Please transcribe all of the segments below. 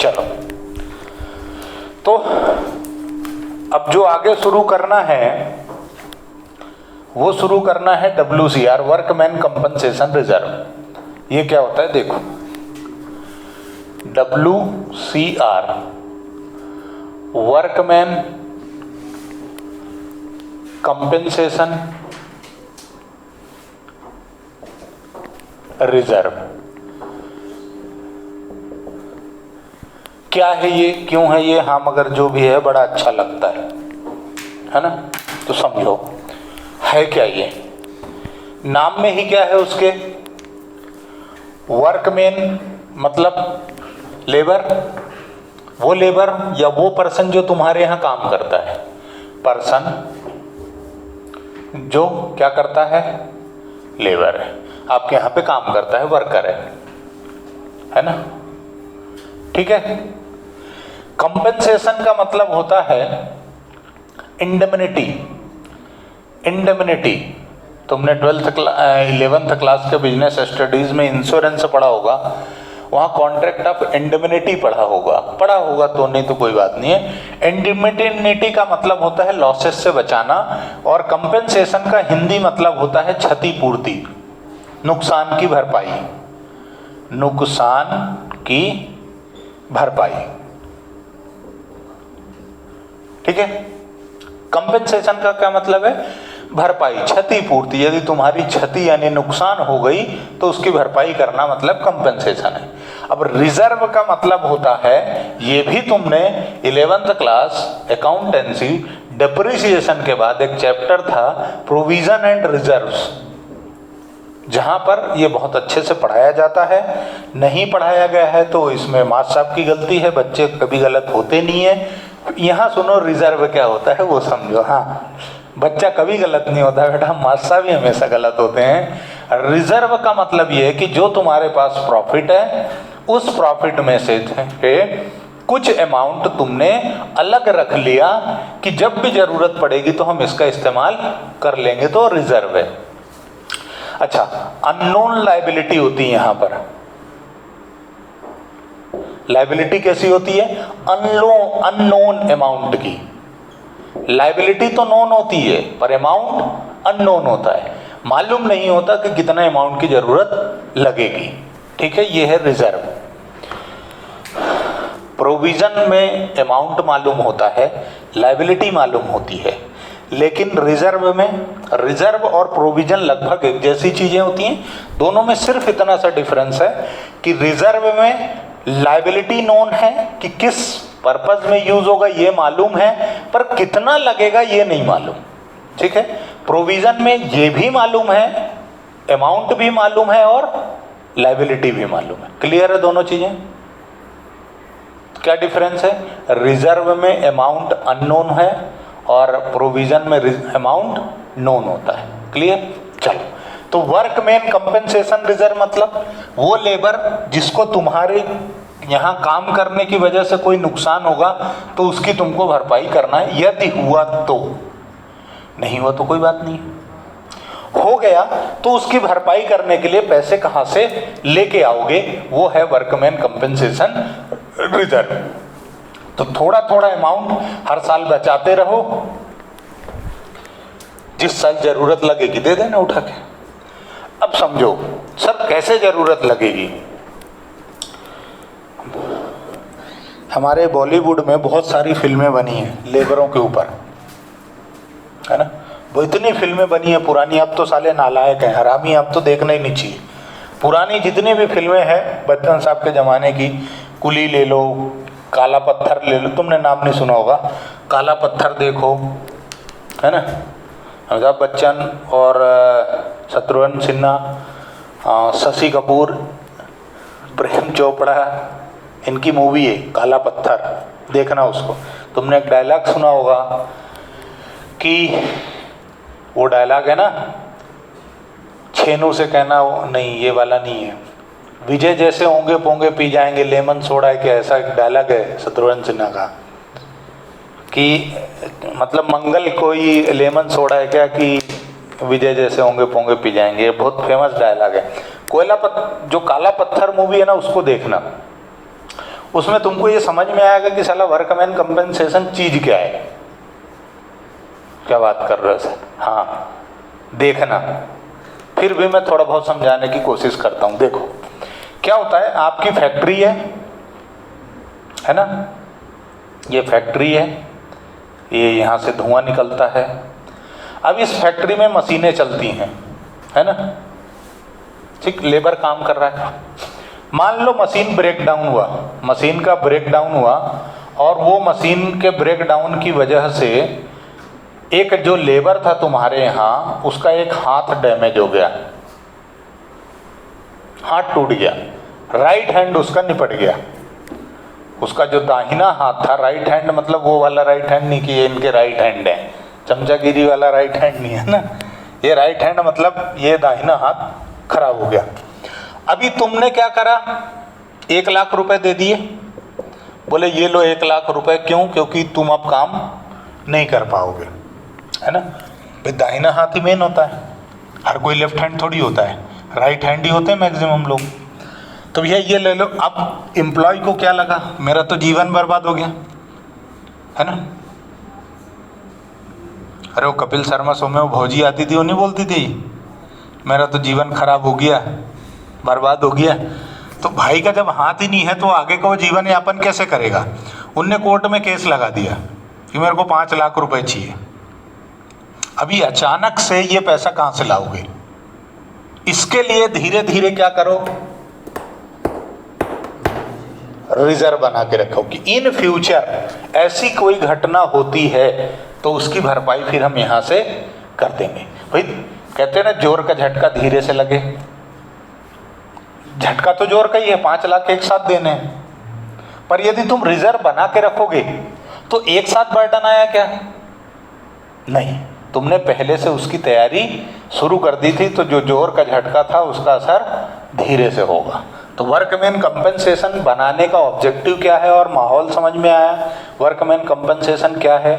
चलो, तो अब जो आगे शुरू करना है वो शुरू करना है WCR, वर्कमैन कंपनसेशन रिजर्व। ये क्या होता है देखो, WCR वर्कमैन कंपनसेशन रिजर्व क्या है ये, क्यों है ये, हाँ मगर जो भी है बड़ा अच्छा लगता है ना। तो समझो है क्या ये, नाम में ही क्या है उसके, वर्कमैन मतलब लेबर, वो लेबर या वो पर्सन जो तुम्हारे यहाँ काम करता है, पर्सन जो क्या करता है, लेबर है, आपके यहाँ पे काम करता है, वर्कर है ना, ठीक है। कंपनसेशन का मतलब होता है इंडेमनिटी। इंडेमनिटी तुमने 11th क्लास के बिजनेस स्टडीज में इंश्योरेंस पढ़ा होगा, वहाँ कॉन्ट्रैक्ट ऑफ इंडेमनिटी पढ़ा होगा तो नहीं तो कोई बात नहीं है। इंडेमनिटी का मतलब होता है लॉसेस से बचाना, और कंपनसेशन का हिंदी मतलब होता है क्षतिपूर्ति, नुकसान की भरपाई, नुकसान की भरपाई, ठीक है। कंपनसेशन का क्या मतलब है, भरपाई, क्षतिपूर्ति। यदि तुम्हारी क्षति यानी नुकसान हो गई तो उसकी भरपाई करना मतलब कंपनसेशन है। अब रिजर्व का मतलब होता है, ये भी तुमने 11th क्लास अकाउंटेंसी डेप्रिसिएशन के बाद एक चैप्टर था प्रोविजन एंड रिजर्व्स, जहां पर ये बहुत अच्छे से पढ़ाया जाता है। नहीं पढ़ाया गया है तो इसमें मास्टर साहब की गलती है, बच्चे कभी गलत होते नहीं है। यहाँ सुनो रिजर्व क्या होता है वो समझो। हाँ, बच्चा कभी गलत नहीं होता बेटा, मास्टर साहब ही हमेशा गलत होते हैं। रिजर्व का मतलब ये है कि जो तुम्हारे पास प्रॉफिट है, उस प्रॉफिट में से कुछ अमाउंट तुमने अलग रख लिया कि जब भी जरूरत पड़ेगी तो हम इसका इस्तेमाल कर लेंगे, तो रिजर्व है। अच्छा, अननोन लायबिलिटी होती है यहाँ पर। लायबिलिटी कैसी होती है, अननोन अमाउंट की। लायबिलिटी तो नोन होती है पर अमाउंट अननोन होता है, मालूम नहीं होता कि कितना अमाउंट की जरूरत लगेगी, ठीक है। ये है रिजर्व। प्रोविजन में अमाउंट मालूम होता है, लायबिलिटी मालूम होती है, लेकिन रिजर्व में, रिजर्व और प्रोविजन लगभग एक जैसी चीजें होती हैं। दोनों में सिर्फ इतना सा डिफरेंस है कि रिजर्व में लायबिलिटी नोन है कि किस पर्पस में यूज होगा ये मालूम है, पर कितना लगेगा ये नहीं मालूम, ठीक है। प्रोविजन में ये भी मालूम है, अमाउंट भी मालूम है और लायबिलिटी भी मालूम है। क्लियर है दोनों चीजें? क्या डिफरेंस है, रिजर्व में अमाउंट अननोन है और प्रोविजन में अमाउंट नोन होता है। क्लियर? चलो, तो वर्कमैन कंपनसेशन रिजर्व मतलब वो लेबर जिसको तुम्हारे यहाँ काम करने की वजह से कोई नुकसान होगा तो उसकी तुमको भरपाई करना है, यदि हुआ तो। नहीं हुआ तो कोई बात नहीं, हो गया तो उसकी भरपाई करने के लिए पैसे कहाँ से लेके आओगे, वो है वर्कमैन कंपनसेशन रिजर्व। तो थोड़ा थोड़ा अमाउंट हर साल बचाते रहो, जिस साल जरूरत लगेगी दे देना उठा के। अब समझो सर कैसे जरूरत लगेगी। हमारे बॉलीवुड में बहुत सारी फिल्में बनी हैं लेबरों के ऊपर, है ना। वो इतनी फिल्में बनी हैं पुरानी, अब तो साले नालायक हैं, हरामी, अब तो देखना ही नहीं चाहिए। पुरानी जितनी भी फिल्में हैं बच्चन साहब के ज़माने की, कुली ले लो, काला पत्थर ले लो, तुमने नाम नहीं सुना होगा, काला पत्थर देखो, है ना, अमिताभ बच्चन और शत्रुघ्न सिन्हा, शशि कपूर, प्रेम चोपड़ा, इनकी मूवी है काला पत्थर, देखना उसको। तुमने एक डायलॉग सुना होगा कि वो डायलॉग है ना, छेनू से कहना नहीं, ये वाला नहीं है, विजय जैसे होंगे पोंगे पी जाएंगे लेमन सोडा है क्या, ऐसा एक डायलॉग है शत्रुघ्न सिन्हा का कि मतलब मंगल कोई लेमन सोडा है क्या कि विजय जैसे होंगे पोंगे पी जाएंगे। बहुत फेमस डायलॉग है। जो काला पत्थर मूवी है ना उसको देखना, उसमें तुमको ये समझ में आएगा कि साला वर्कमैन कंपनसेशन चीज क्या है। क्या बात कर रहे हो सर? हाँ, देखना, फिर भी मैं थोड़ा बहुत समझाने की कोशिश करता हूँ। देखो क्या होता है, आपकी फैक्ट्री है ना, ये फैक्ट्री है, ये यहाँ से धुआं निकलता है। अब इस फैक्ट्री में मशीनें चलती हैं, है ना, ठीक, लेबर काम कर रहा है। मान लो मशीन ब्रेक डाउन हुआ, मशीन का ब्रेक डाउन हुआ, और वो मशीन के ब्रेक डाउन की वजह से एक जो लेबर था तुम्हारे यहाँ, उसका एक हाथ डैमेज हो गया, हाथ टूट गया, राइट हैंड उसका निपट गया। उसका जो दाहिना हाथ था, राइट हैंड मतलब वो वाला राइट हैंड नहीं कि ये इनके राइट हैंड है, चमचागिरी वाला राइट हैंड नहीं है ना, ये राइट हैंड मतलब ये दाहिना हाथ खराब हो गया। अभी तुमने क्या करा, 1 लाख रुपए दे दिए, बोले ये लो 1 लाख रुपए, क्यों? क्योंकि तुम अब काम नहीं कर पाओगे, है ना। भाई दाहिना हाथ ही मेन होता है, हर कोई लेफ्ट हैंड थोड़ी होता है, राइट हैंड ही होते हैं मैक्सिमम लोग। तो भैया ये ले लो। अब एम्प्लॉय को क्या लगा, मेरा तो जीवन बर्बाद हो गया, है ना। अरे वो कपिल शर्मा शो में वो भौजी आती थी, वो नहीं बोलती थी मेरा तो जीवन खराब हो गया, बर्बाद हो गया। तो भाई का जब हाथ ही नहीं है तो आगे का वो जीवन यापन कैसे करेगा। उनने कोर्ट में केस लगा दिया कि मेरे को 5 लाख रुपए चाहिए। अभी अचानक से ये पैसा कहाँ से लाओगे? इसके लिए धीरे धीरे क्या करो, रिजर्व बना के रखो कि इन फ्यूचर ऐसी कोई घटना होती है तो उसकी भरपाई फिर हम यहाँ से कर देंगे। भाई कहते हैं ना, जोर का झटका धीरे से लगे। झटका तो जोर का ही है, 5 लाख एक साथ देने हैं, पर यदि तुम रिजर्व बना के रखोगे तो एक साथ बर्डन आया क्या? नहीं, तुमने पहले से उसकी तैयारी शुरू कर दी थी, तो जो जोर का झटका था उसका असर धीरे से होगा। तो वर्कमैन कंपनसेशन बनाने का ऑब्जेक्टिव क्या है, और माहौल समझ में आया। वर्कमैन कंपनसेशन क्या है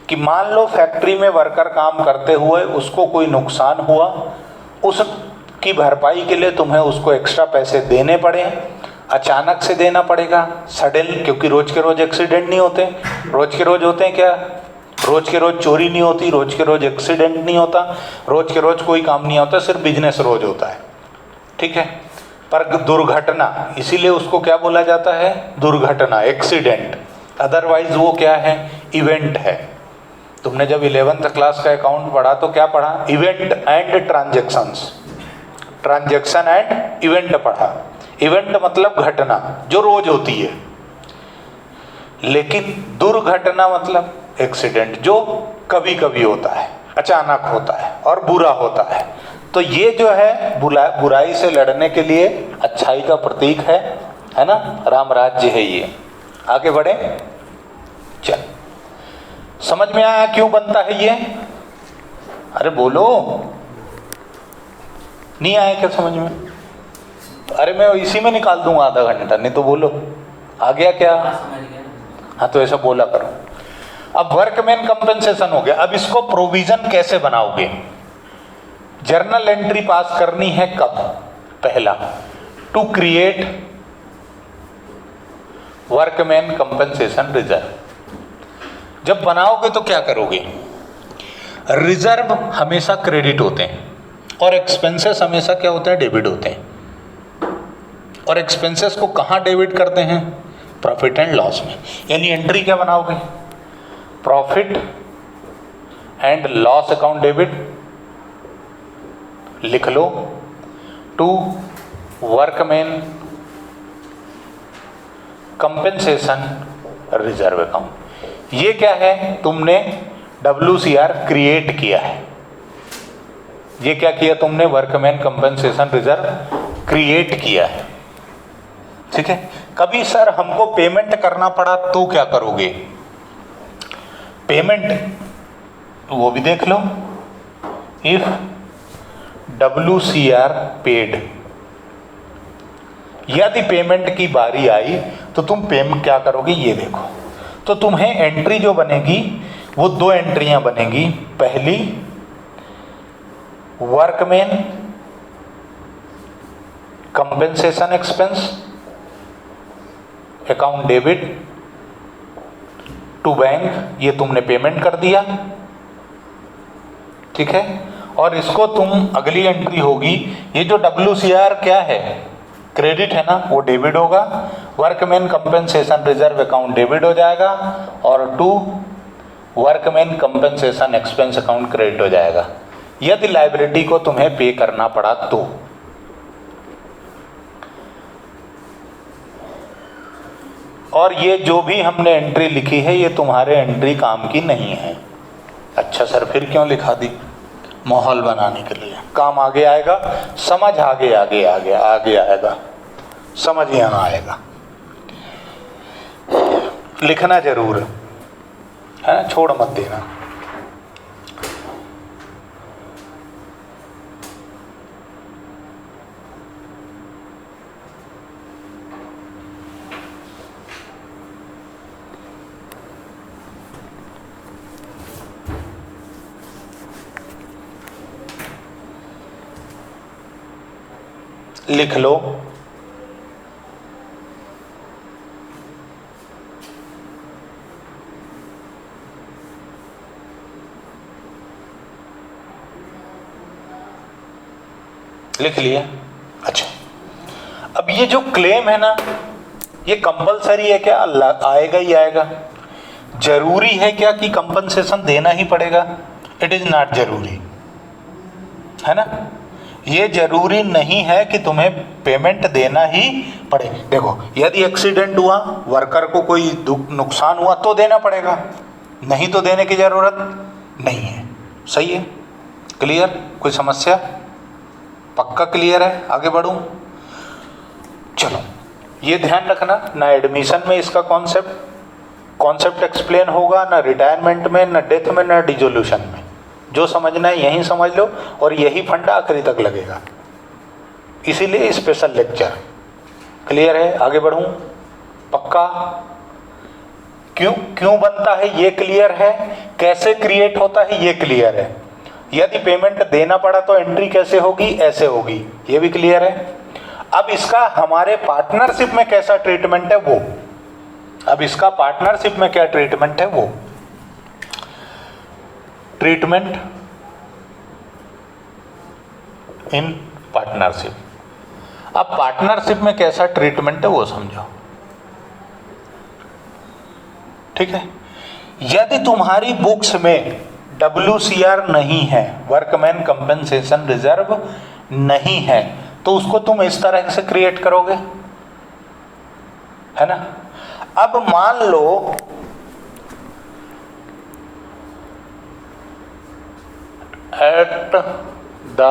कि मान लो फैक्ट्री में वर्कर काम करते हुए उसको कोई नुकसान हुआ, उसकी भरपाई के लिए तुम्हें उसको एक्स्ट्रा पैसे देने पड़े, अचानक से देना पड़ेगा, सडन, क्योंकि रोज के रोज एक्सीडेंट नहीं होते। रोज के रोज होते हैं क्या? रोज के रोज चोरी नहीं होती, रोज के रोज एक्सीडेंट नहीं होता, रोज के रोज कोई काम नहीं होता, सिर्फ बिजनेस रोज होता है, ठीक है। पर दुर्घटना, इसीलिए उसको क्या बोला जाता है? दुर्घटना, एक्सीडेंट। अदरवाइज वो क्या है? इवेंट है। तुमने जब 11th क्लास का अकाउंट पढ़ा तो क्या पढ़ा? Event and transactions, transaction and event पढ़ा। इवेंट मतलब घटना जो रोज होती है, लेकिन दुर्घटना मतलब एक्सीडेंट जो कभी कभी होता है, अचानक होता है और बुरा होता है। तो ये जो है बुराई से लड़ने के लिए अच्छाई का प्रतीक है ना, राम राज्य है ये। आगे बढ़े, चल समझ में आया क्यों बनता है ये? अरे बोलो, नहीं आया क्या समझ में? अरे मैं इसी में निकाल दूंगा आधा घंटा, नहीं तो बोलो आ गया क्या? हाँ तो ऐसा बोला करो। अब वर्कमैन कंपनसेशन हो गया, अब इसको प्रोविजन कैसे बनाओगे? जर्नल एंट्री पास करनी है कब? पहला, to create workman compensation reserve. जब बनाओगे तो क्या करोगे? रिजर्व हमेशा क्रेडिट होते हैं और एक्सपेंसेस हमेशा क्या होते हैं? डेबिट होते हैं। और एक्सपेंसेस को कहाँ डेबिट करते हैं? प्रॉफिट एंड लॉस में। यानी एंट्री क्या बनाओगे? Profit and loss account debit, लिख लो, to workman compensation reserve account. ये क्या है? तुमने WCR क्रिएट किया है। ये क्या किया तुमने? वर्कमैन कंपनसेशन रिजर्व क्रिएट किया है, ठीक है। कभी सर हमको पेमेंट करना पड़ा तो क्या करोगे? पेमेंट वो भी देख लो, इफ WCR पेड, यदि पेमेंट की बारी आई तो तुम पेमेंट क्या करोगे? ये देखो, तो तुम्हें एंट्री जो बनेगी वो 2 एंट्रियां बनेगी। पहली, workman compensation expense, account debit to bank, ये तुमने पेमेंट कर दिया, ठीक है। और इसको तुम अगली एंट्री होगी, ये जो WCR क्या है, क्रेडिट है ना, वो डेबिट होगा। Workman compensation reserve account debit हो जाएगा और to workman compensation expense account credit हो जाएगा, यदि लायबिलिटी को तुम्हें पे करना पड़ा तो। और ये जो भी हमने एंट्री लिखी है ये तुम्हारे एंट्री काम की नहीं है। अच्छा सर फिर क्यों लिखा दी? माहौल बनाने के लिए, काम आगे आएगा, समझ आगे आगे आगे आगे आएगा, समझ यहाँ आएगा। लिखना जरूर है ना, छोड़ मत देना। लिख लो। लिख लिया। अच्छा, अब ये जो क्लेम है ना, ये कंपलसरी है क्या? आएगा ही आएगा। जरूरी है क्या कि कंपनसेशन देना ही पड़ेगा? इट इज नॉट जरूरी, है ना। ये जरूरी नहीं है कि तुम्हें पेमेंट देना ही पड़े। देखो, यदि एक्सीडेंट हुआ, वर्कर को कोई नुकसान हुआ तो देना पड़ेगा, नहीं तो देने की जरूरत नहीं है। सही है? क्लियर? कोई समस्या? पक्का क्लियर है? आगे बढ़ूं? चलो, ये ध्यान रखना, ना एडमिशन में इसका कॉन्सेप्ट एक्सप्लेन होगा, ना रिटायरमेंट में, ना डेथ में, ना डिसोल्यूशन में। जो समझना है यहीं समझ लो, और यही फंडा आखिरी तक लगेगा, इसीलिए स्पेशल लेक्चर। क्लियर है? आगे बढ़ूं? पक्का? क्यों बनता है ये क्लियर है, कैसे क्रिएट होता है ये क्लियर है, यदि पेमेंट देना पड़ा तो एंट्री कैसे होगी, ऐसे होगी, ये भी क्लियर है। अब इसका हमारे पार्टनरशिप में कैसा ट्रीटमेंट है वो, अब इसका पार्टनरशिप में क्या ट्रीटमेंट है वो, ट्रीटमेंट इन पार्टनरशिप। अब पार्टनरशिप में कैसा ट्रीटमेंट है वो समझो, ठीक है। यदि तुम्हारी बुक्स में WCR नहीं है, वर्कमैन कंपेंसेशन रिजर्व नहीं है, तो उसको तुम इस तरह से क्रिएट करोगे, है ना। अब मान लो at the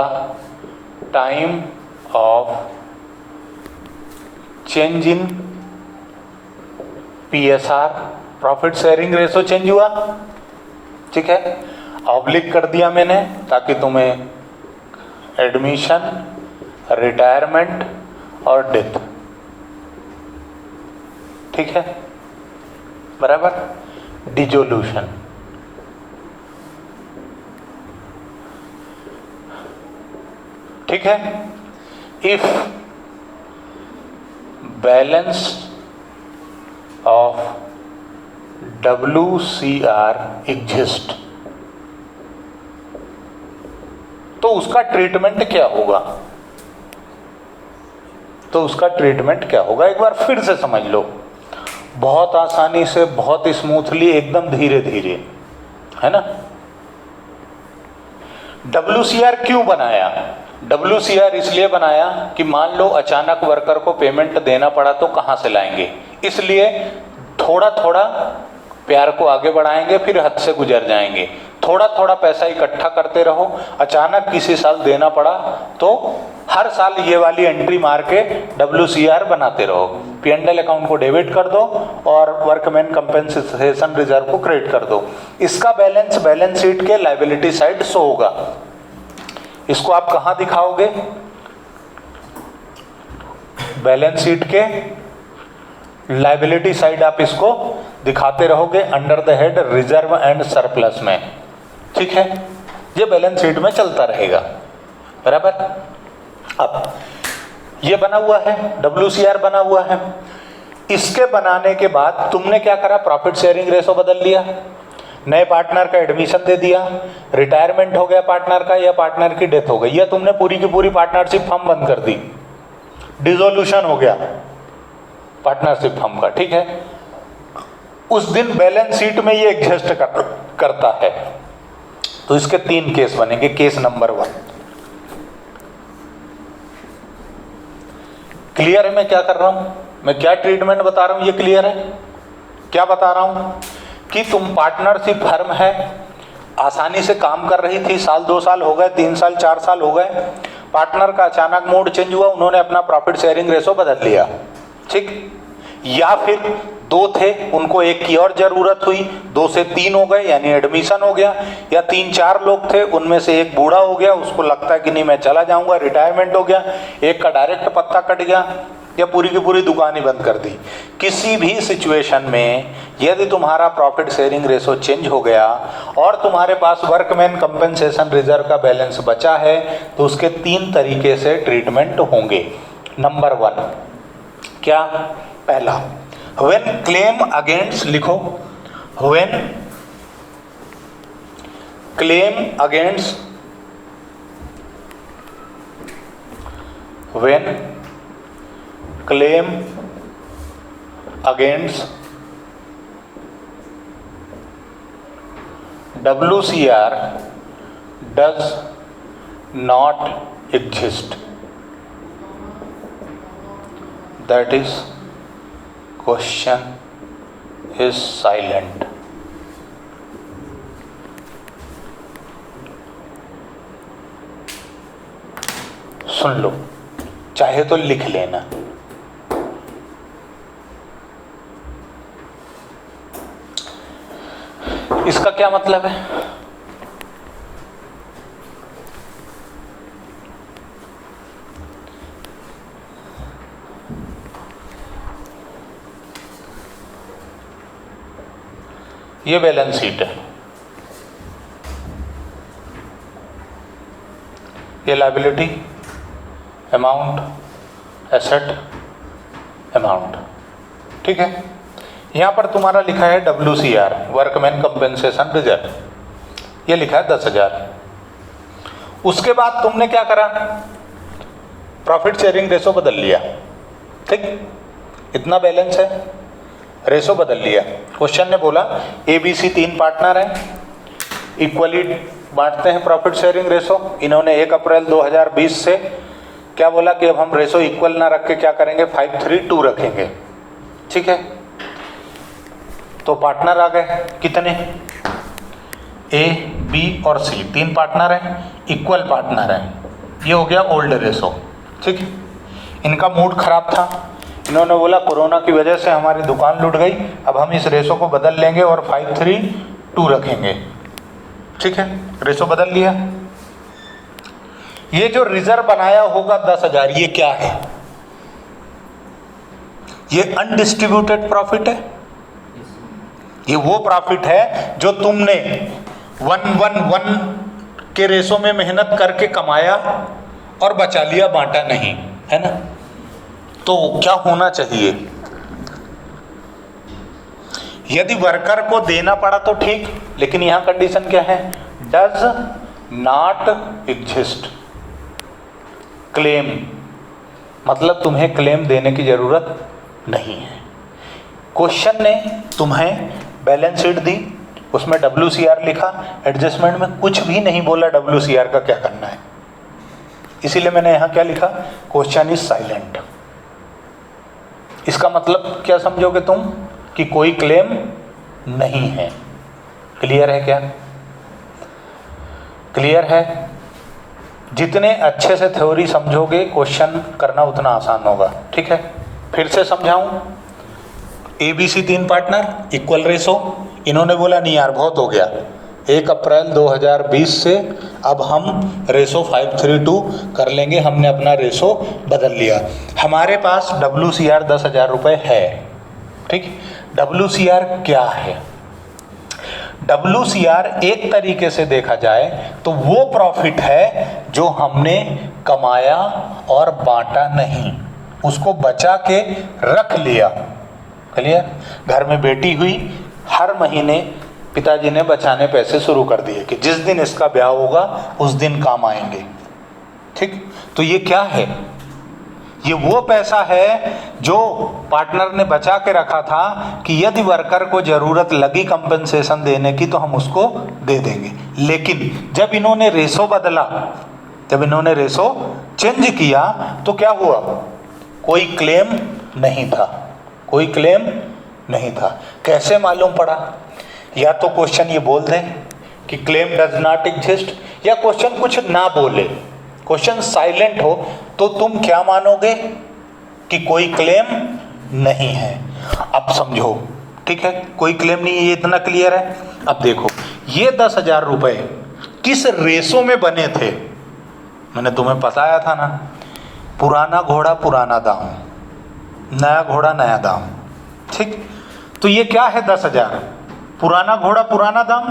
time of change in PSR, profit sharing ratio change हुआ, ठीक है। ऑब्लिक कर दिया मैंने ताकि तुम्हें एडमिशन, रिटायरमेंट और डेथ, ठीक है, बराबर। डिसोल्यूशन, ठीक है। If balance of WCR exist, तो उसका ट्रीटमेंट क्या होगा, तो उसका ट्रीटमेंट क्या होगा, एक बार फिर से समझ लो, बहुत आसानी से, बहुत स्मूथली, एकदम धीरे धीरे, है ना। WCR क्यों बनाया? WCR इसलिए बनाया कि मान लो अचानक वर्कर को पेमेंट देना पड़ा तो कहाँ से लाएंगे, इसलिए थोड़ा थोड़ा प्यार को आगे बढ़ाएंगे, फिर हद से गुजर जाएंगे। थोड़ा थोड़ा पैसा इकट्ठा करते रहो, अचानक किसी साल देना पड़ा तो हर साल ये वाली एंट्री मार के WCR बनाते रहो। P&L अकाउंट को डेबिट कर दो और वर्कमैन कंपेंसेशन रिजर्व को क्रेडिट कर दो। इसका बैलेंस शीट के लायबिलिटी साइड शो होगा। इसको आप कहाँ दिखाओगे? बैलेंस शीट के लायबिलिटी साइड आप इसको दिखाते रहोगे under the head reserve and surplus में, ठीक है। ये बैलेंस शीट में चलता रहेगा, बराबर। अब ये बना हुआ है, WCR बना हुआ है, इसके बनाने के बाद तुमने क्या करा, प्रॉफिट शेयरिंग रेशो बदल लिया, नए पार्टनर का एडमिशन दे दिया, रिटायरमेंट हो गया पार्टनर का या पार्टनर की डेथ हो गई, या तुमने पूरी की पूरी पार्टनरशिप फर्म बंद कर दी, डिसोल्यूशन हो गया पार्टनरशिप फर्म का, ठीक है। उस दिन बैलेंस शीट में ये एग्जिस्ट करता है। तो इसके 3 केस बनेंगे। केस नंबर 1, क्लियर है मैं क्या कर रहा हूं, मैं क्या ट्रीटमेंट बता रहा हूं, ये क्लियर है। क्या बता रहा हूं कि तुम पार्टनरशिप फर्म है, आसानी से काम कर रही थी, साल 2 साल हो गए, 3 साल 4 साल हो गए, पार्टनर का अचानक मूड चेंज हुआ, उन्होंने अपना प्रॉफिट शेयरिंग रेशो बदल लिया, ठीक। या फिर 2 थे, उनको 1 की और जरूरत हुई, 2 से 3 हो गए यानी एडमिशन हो गया, या 3-4 लोग थे, उनमें से एक बूढ़ा हो गया, उसको लगता है कि नहीं मैं चला जाऊंगा, रिटायरमेंट हो गया, एक का डायरेक्ट पत्ता कट गया, या पूरी की पूरी दुकान ही बंद कर दी। किसी भी सिचुएशन में यदि तुम्हारा प्रॉफिट शेयरिंग रेशो चेंज हो गया और तुम्हारे पास वर्कमैन कंपेंसेशन रिजर्व का बैलेंस बचा है, तो उसके 3 तरीके से ट्रीटमेंट होंगे। नंबर 1 क्या, पहला, व्हेन क्लेम अगेंस्ट, लिखो, when claim against, when claim against WCR does not exist, that is question is silent। सुन लो, चाहे तो लिख लेना। इसका क्या मतलब है, ये बैलेंस शीट है, ये लायबिलिटी, अमाउंट, एसेट, अमाउंट, ठीक है। यहां पर तुम्हारा लिखा है WCR, वर्कमैन कंपेंसेशन रिजर्व, ये लिखा है 10,000। उसके बाद तुमने क्या करा, प्रॉफिट शेयरिंग रेशो बदल लिया, ठीक, इतना बैलेंस है, रेशो बदल लिया। क्वेश्चन ने बोला ABC 3 पार्टनर हैं, इक्वली बांटते हैं प्रॉफिट शेयरिंग रेशो। इन्होंने 1 अप्रैल 2020 से क्या बोला कि अब हम रेशो इक्वल ना रख के क्या करेंगे, 5-3-2 रखेंगे, ठीक है। तो पार्टनर आ गए कितने, A, B और C, 3 पार्टनर हैं, इक्वल पार्टनर हैं, ये हो गया ओल्ड रेशो, ठीक। इनका मूड खराब था, इन्होंने बोला कोरोना की वजह से हमारी दुकान लूट गई, अब हम इस रेशो को बदल लेंगे और 5-3-2 रखेंगे, ठीक है। रेशो बदल लिया। ये जो रिजर्व बनाया होगा 10,000, ये क्या है, ये अनडिस्ट्रीब्यूटेड प्रॉफिट है। ये वो प्रॉफिट है जो तुमने 1-1-1 के रेशो में मेहनत करके कमाया और बचा लिया, बांटा नहीं, है ना। तो क्या होना चाहिए, यदि वर्कर को देना पड़ा तो ठीक, लेकिन यहां कंडीशन क्या है, डज नॉट एग्जिस्ट क्लेम, मतलब तुम्हें क्लेम देने की जरूरत नहीं है। क्वेश्चन ने तुम्हें बैलेंस शीट दी, उसमें WCR लिखा, एडजस्टमेंट में कुछ भी नहीं बोला WCR का क्या करना है, इसीलिए मैंने यहां क्या लिखा, क्वेश्चन इज साइलेंट। इसका मतलब क्या समझोगे तुम, कि कोई क्लेम नहीं है। क्लियर है क्या, क्लियर है। जितने अच्छे से थ्योरी समझोगे क्वेश्चन करना उतना आसान होगा, ठीक है। फिर से समझाऊं, ABC 3 पार्टनर, इक्वल रेशो, इन्होंने बोला नहीं यार बहुत हो गया, 1 अप्रैल 2020 से अब हम रेशो 5-3-2 कर लेंगे, हमने अपना रेशो बदल लिया। हमारे पास WCR 10,000 रुपये है, ठीक। WCR क्या है, WCR एक तरीके से देखा जाए तो वो प्रॉफिट है जो हमने कमाया और बांटा नहीं, उसको बचा के रख लिया, क्लियर। घर में बेटी हुई, हर महीने पिताजी ने बचाने पैसे शुरू कर दिए कि जिस दिन इसका ब्याह होगा उस दिन काम आएंगे। ठीक, तो ये क्या है? ये वो पैसा है जो पार्टनर ने बचा के रखा था कि यदि वर्कर को जरूरत लगी कंपनसेशन देने की तो हम उसको दे देंगे। लेकिन जब इन्होंने रेशो बदला, जब इन्होंने रेशो चेंज किया तो क्या हुआ? कोई क्लेम नहीं था, कोई क्लेम नहीं था। कैसे मालूम पड़ा? या तो क्वेश्चन ये बोल दें कि क्लेम डज नॉट एग्जिस्ट, या क्वेश्चन कुछ ना बोले, क्वेश्चन साइलेंट हो, तो तुम क्या मानोगे? कि कोई क्लेम नहीं है। अब समझो, ठीक है, कोई क्लेम नहीं है, ये इतना क्लियर है। अब देखो, ये 10,000 रुपए किस रेशो में बने थे? मैंने तुम्हें बताया था ना, पुराना घोड़ा पुराना दाम, नया घोड़ा नया दाम। ठीक, तो ये क्या है? 10,000 पुराना घोड़ा पुराना दाम,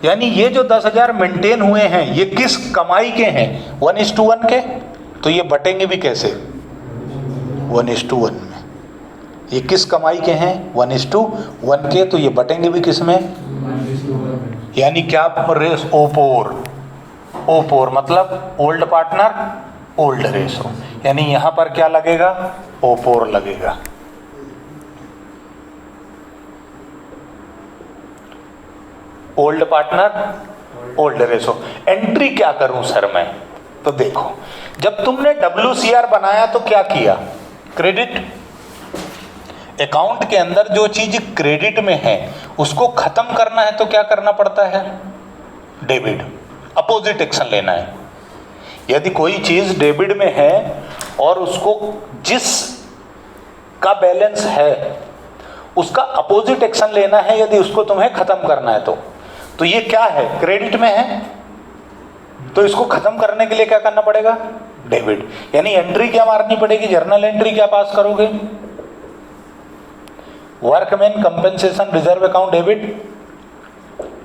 यानी ये जो 10,000 मेंटेन हुए हैं ये किस कमाई के हैं? 1:1 के। तो ये बटेंगे भी कैसे? 1:1 में। ये किस कमाई के हैं? 1:1 के। तो ये बटेंगे भी किस में? यानी क्या? रेस ओपोर। ओपोर मतलब ओल्ड पार्टनर ओल्ड रेशो, यानी यहां पर क्या लगेगा? ओपोर लगेगा। Old partner old ratio. Entry क्या करूं सर मैं? तो देखो, जब तुमने WCR बनाया तो क्या किया? क्रेडिट। अकाउंट के अंदर जो चीज क्रेडिट में है उसको खत्म करना है तो क्या करना पड़ता है? डेबिट। अपोजिट एक्शन लेना है। यदि कोई चीज डेबिट में है और उसको जिस का बैलेंस है उसका अपोजिट एक्शन लेना है, यदि उसको तुम्हें खत्म करना है तो ये क्या है? क्रेडिट में है, तो इसको खत्म करने के लिए क्या करना पड़ेगा? डेबिट। यानी एंट्री क्या मारनी पड़ेगी? जर्नल एंट्री क्या पास करोगे? Workman compensation reserve account debit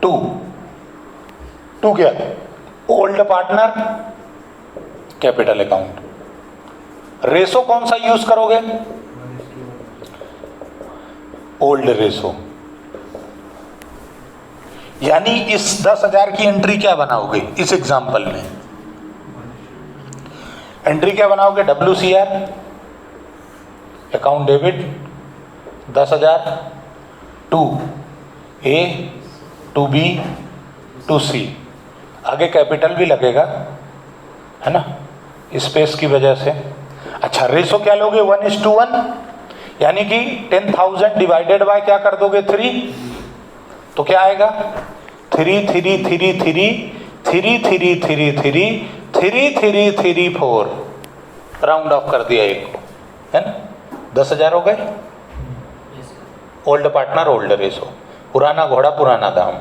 to क्या? Old partner capital account. Ratio कौन सा यूज करोगे? Old ratio. यानी इस 10,000 की एंट्री क्या बनाओगे? इस एग्जांपल में एंट्री क्या बनाओगे? WCR account debit 10,000 to A to B to C। आगे कैपिटल भी लगेगा, है ना, स्पेस की वजह से। अच्छा, रेशो क्या लोगे? 1:1, यानी कि 10,000 डिवाइडेड बाय क्या कर दोगे? 3। तो क्या आएगा? 3 3 3 3 3 3 3 3 3 3 3 4। राउंड ऑफ कर दिया एक को, है ना। 10,000 हो गए। ओल्ड पार्टनर ओल्ड रेशो, पुराना घोड़ा पुराना दाम।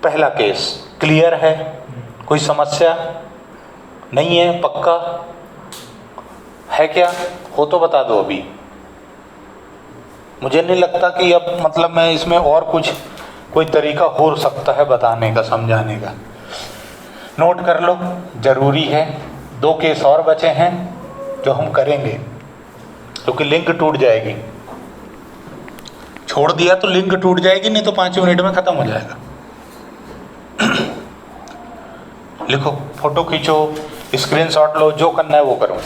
पहला केस क्लियर है, कोई समस्या नहीं है? पक्का है क्या? हो तो बता दो अभी। मुझे नहीं लगता कि अब मतलब मैं इसमें और कुछ कोई तरीका हो सकता है बताने का, समझाने का। नोट कर लो, जरूरी है। 2 केस और बचे हैं जो हम करेंगे, क्योंकि लिंक टूट जाएगी। छोड़ दिया तो लिंक टूट जाएगी, नहीं तो 5 मिनट में खत्म हो जाएगा। लिखो, फोटो खींचो, स्क्रीनशॉट लो, जो करना है वो करो।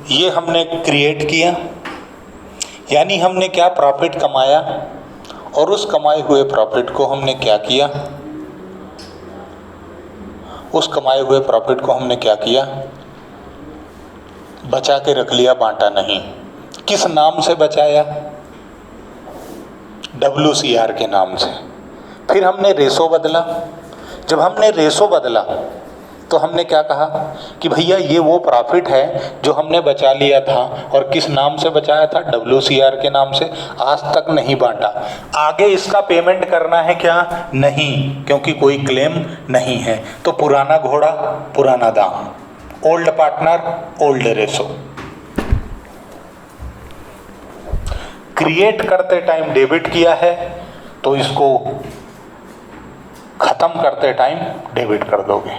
ये हमने क्रिएट किया, यानी हमने क्या? प्रॉफिट कमाया, और उस कमाए हुए प्रॉफिट को हमने क्या किया? उस कमाए हुए प्रॉफिट को हमने क्या किया? बचा के रख लिया, बांटा नहीं। किस नाम से बचाया? WCR के नाम से। फिर हमने रेशो बदला। जब हमने रेशो बदला तो हमने क्या कहा कि भैया ये वो प्रॉफिट है जो हमने बचा लिया था, और किस नाम से बचाया था? WCR के नाम से। आज तक नहीं बांटा। आगे इसका पेमेंट करना है क्या? नहीं, क्योंकि कोई क्लेम नहीं है। तो पुराना घोड़ा पुराना दाम, old partner old ratio. Create करते टाइम डेबिट किया है तो इसको खत्म करते टाइम डेबिट कर दोगे।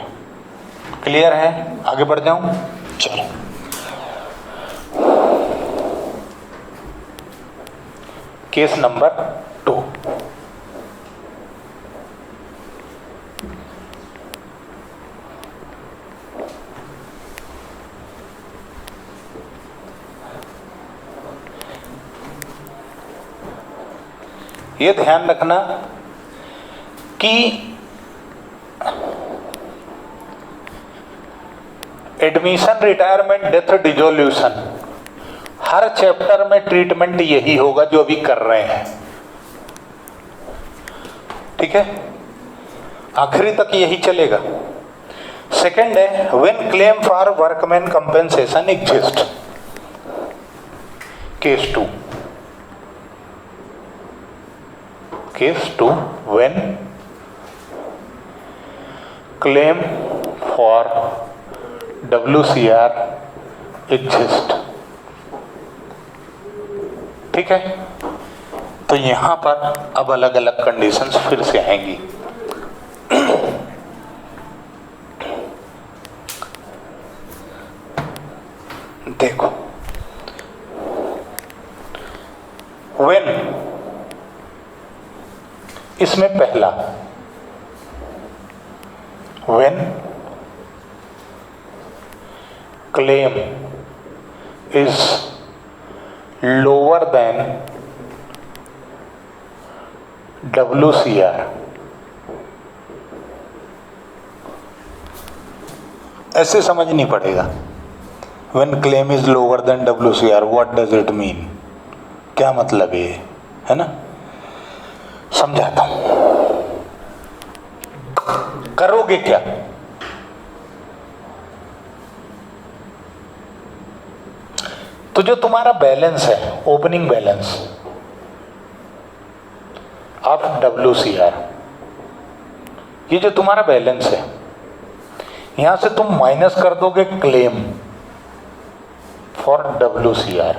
क्लियर है? आगे बढ़ जाऊं? चलो, केस नंबर 2। ये ध्यान रखना कि एडमिशन, रिटायरमेंट, डेथ, डिसोल्यूशन, हर चैप्टर में ट्रीटमेंट यही होगा जो अभी कर रहे हैं, ठीक है, आखिरी तक यही चलेगा। सेकंड है when claim for workman compensation exist, case 2। Case 2 when claim for WCR exist, ठीक है। तो यहां पर अब अलग अलग कंडीशंस फिर से आएंगी। देखो, when, इसमें पहला when claim is lower than WCR, ऐसे समझनी पड़ेगा। when claim is lower than WCR, what does it mean, क्या मतलब है ना, समझाता हूं। करोगे क्या, तो जो तुम्हारा बैलेंस है, ओपनिंग बैलेंस ऑफ WCR, ये जो तुम्हारा बैलेंस है, यहां से तुम माइनस कर दोगे क्लेम फॉर WCR।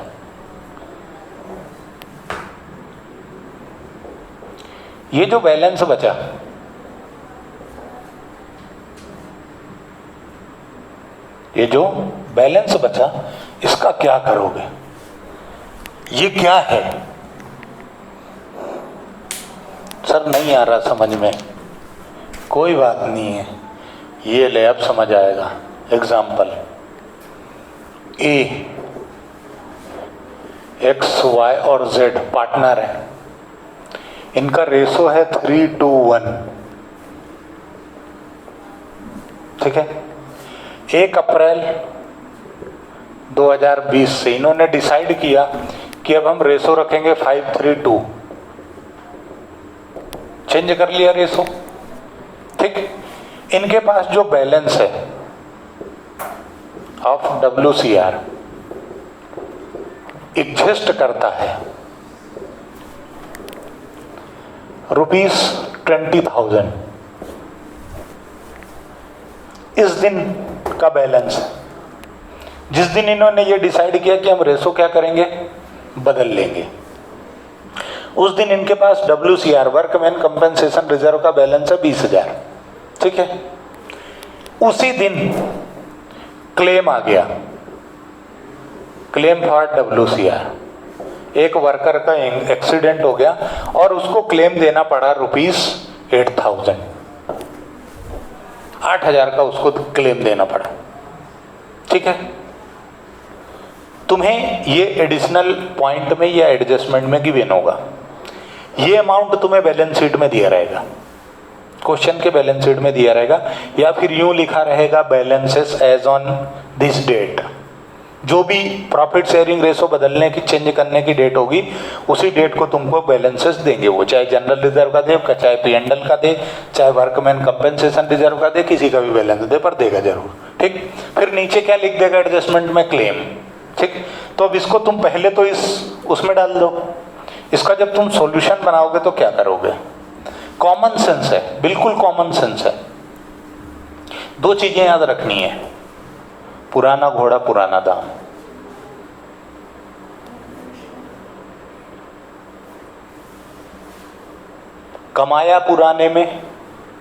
ये जो बैलेंस बचा, ये जो बैलेंस बचा, इसका क्या करोगे, ये क्या है। सर नहीं आ रहा समझ में, कोई बात नहीं है, ये ले अब समझ आएगा। एग्जाम्पल, ए एक्स वाई और जेड पार्टनर है, इनका रेशो है 3:1, ठीक है। 1 अप्रैल 2020 से इन्होंने डिसाइड किया कि अब हम रेशो रखेंगे 5:3:2, चेंज कर लिया रेशो, ठीक। इनके पास जो बैलेंस है ऑफ WCR एग्जिस्ट करता है ₹20,000, इस दिन का बैलेंस है। जिस दिन इन्होंने ये डिसाइड किया कि हम रेशो क्या करेंगे, बदल लेंगे, उस दिन इनके पास WCR, वर्कमैन कंपेंसेशन रिजर्व का बैलेंस है 20,000, ठीक है। उसी दिन क्लेम आ गया, क्लेम फॉर WCR, एक वर्कर का एक्सीडेंट हो गया और उसको क्लेम देना पड़ा ₹8,000, 8,000 का उसको क्लेम देना पड़ा, ठीक है। तुम्हें ये एडिशनल पॉइंट में या एडजस्टमेंट में गिवन होगा, ये अमाउंट तुम्हें बैलेंस शीट में दिया रहेगा, क्वेश्चन के बैलेंस शीट में दिया रहेगा, या फिर यूं लिखा रहेगा balances as on this date. जो भी प्रॉफिट शेयरिंग रेशो बदलने की, चेंज करने की डेट होगी, उसी डेट को तुमको बैलेंसेस देंगे, वो चाहे जनरल रिजर्व का दे, चाहे P&L का दे, चाहे वर्कमैन कंपेंसेशन रिजर्व का दे, किसी का भी बैलेंस दे, पर देगा जरूर, ठीक। फिर नीचे क्या लिख देगा एडजस्टमेंट में, क्लेम, ठीक। तो अब इसको तुम पहले तो उसमें डाल दो, इसका जब तुम सॉल्यूशन बनाओगे तो क्या करोगे, कॉमन सेंस है, बिल्कुल कॉमन सेंस है। 2 चीजें याद रखनी है, पुराना घोड़ा पुराना दाम। कमाया पुराने में,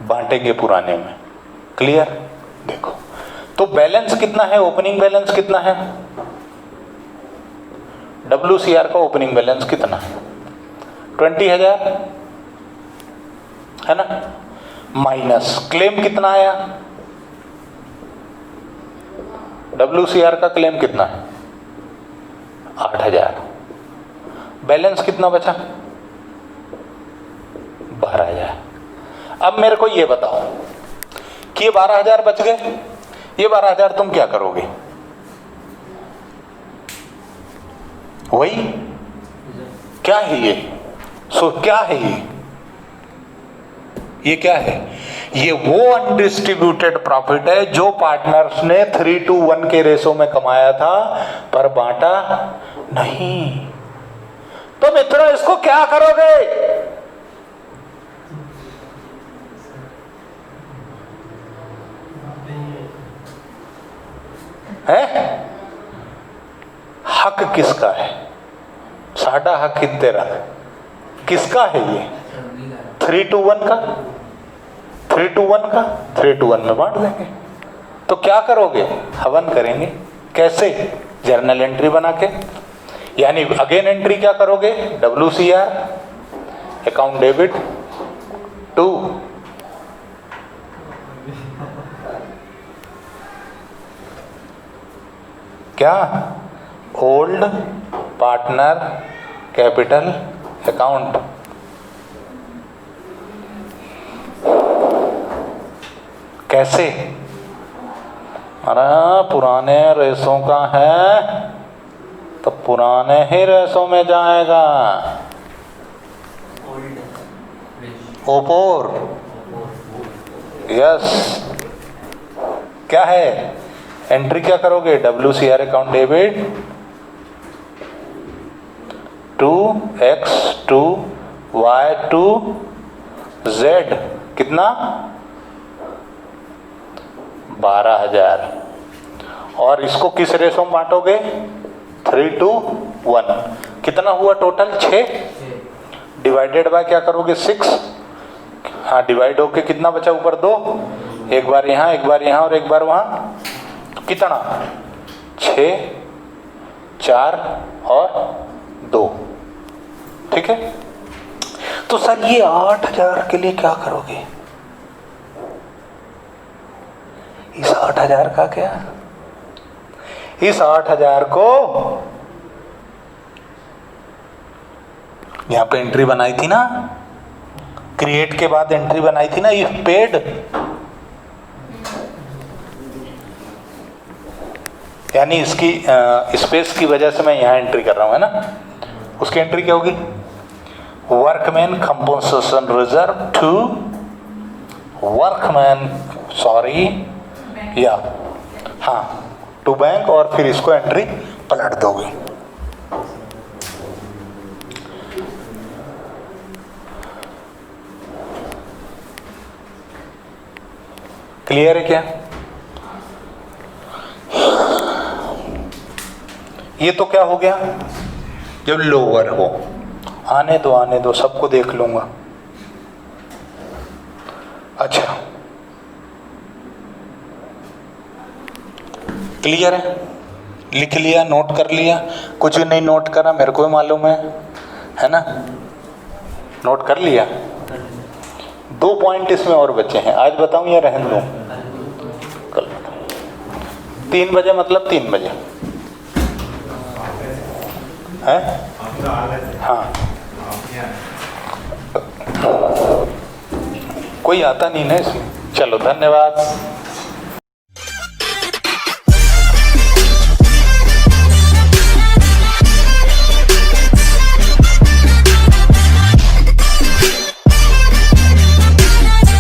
बांटेंगे पुराने में, क्लियर। देखो तो बैलेंस कितना है, ओपनिंग बैलेंस कितना है, WCR का ओपनिंग बैलेंस कितना है, 20,000 है ना, माइनस क्लेम कितना आया, WCR का क्लेम कितना है 8,000, बैलेंस कितना बचा 12,000। अब मेरे को ये बताओ कि ये 12,000 बच गए, ये 12,000 तुम क्या करोगे, वही क्या है ये, क्या है ये क्या है, ये वो अनडिस्ट्रीब्यूटेड प्रॉफिट है जो पार्टनर्स ने 3:1 के रेशो में कमाया था पर बांटा नहीं। तो मित्रों इसको क्या करोगे, है हक किसका है, साडा हक तेरा किसका है, ये 3:1 का, 3:1 में बांट देंगे। तो क्या करोगे, हवन करेंगे, कैसे, जर्नल एंट्री बना के, यानी अगेन एंट्री क्या करोगे, WCR अकाउंट डेबिट टू क्या, ओल्ड पार्टनर कैपिटल अकाउंट। कैसे, अरे पुराने रेसों का है तो पुराने ही रेसों में जाएगा, ओपोर, यस, क्या है एंट्री, क्या करोगे, WCR account debit 2x to y to z कितना 12,000, और इसको किस रेशो में बांटोगे 3:1, कितना हुआ टोटल 6, डिवाइडेड बाय क्या करोगे 6, हाँ डिवाइड होके कितना बचा ऊपर 2, एक बार यहाँ एक बार यहाँ और एक बार वहाँ, कितना 6, 4 और 2, ठीक है। तो सर ये 8,000 के लिए क्या करोगे, इस 8,000 का क्या, इस 8,000 को यहां पे एंट्री बनाई थी ना, क्रिएट के बाद एंट्री बनाई थी ना, इफ पेड, यानी इसकी स्पेस की वजह से मैं यहां एंट्री कर रहा हूं, है ना, उसकी एंट्री क्या होगी, workman compensation reserve to workman, sorry या हाँ टू बैंक, और फिर इसको एंट्री पलट दोगे। क्लियर है क्या, ये तो क्या हो गया, जब लोअर हो, आने दो सबको देख लूंगा। अच्छा क्लियर है, लिख लिया, नोट कर लिया, कुछ नहीं नोट करा मेरे को भी मालूम है ना, नोट कर लिया। 2 पॉइंट इसमें और बचे हैं, आज बताऊं या रहने दूं, कल 3 बजे, मतलब 3 बजे है, हाँ कोई आता नहीं ना इसमें, चलो धन्यवाद।